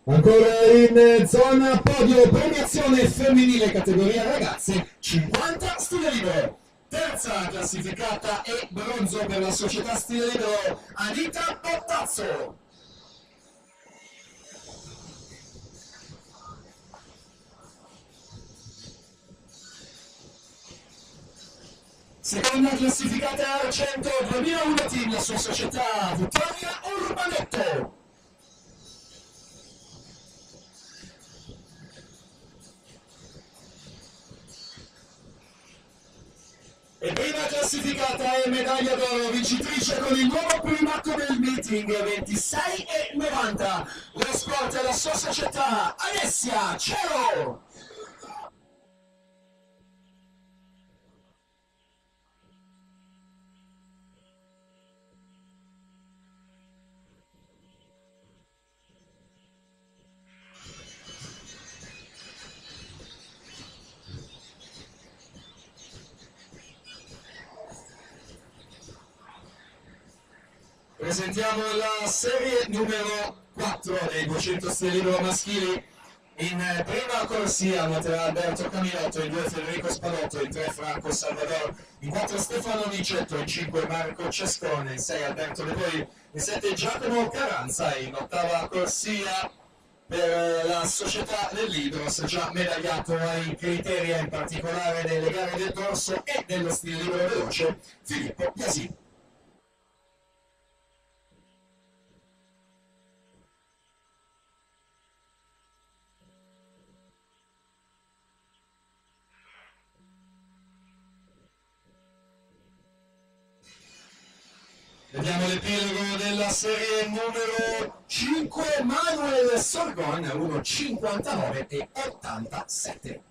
Ancora in zona podio, premiazione femminile categoria ragazze, 50 stile libero. Terza classificata e bronzo per la società stile libero, Anita Bottazzo. Seconda classificata argento 2001 team, la sua società, Vittoria Urbanetto. E prima classificata e medaglia d'oro, vincitrice con il nuovo primato del meeting, 26,90. Lo sport e la sua società, Alessia Cero. Presentiamo la serie numero 4 dei 200 stile libero maschili. In prima corsia metterà Alberto Camilotto, in 2 Federico Spadotto, in 3 Franco Salvador, in 4 Stefano Nicetto, in 5 Marco Cescone, in 6 Alberto De Poi, in 7 Giacomo Caranza, in ottava corsia per la società del Lidros, già medagliato ai criteri in particolare nelle gare del dorso e dello stile libero veloce, Filippo Biasini. Vediamo l'epilogo della serie numero 5, Manuel Sorgon, 1,59 e 87.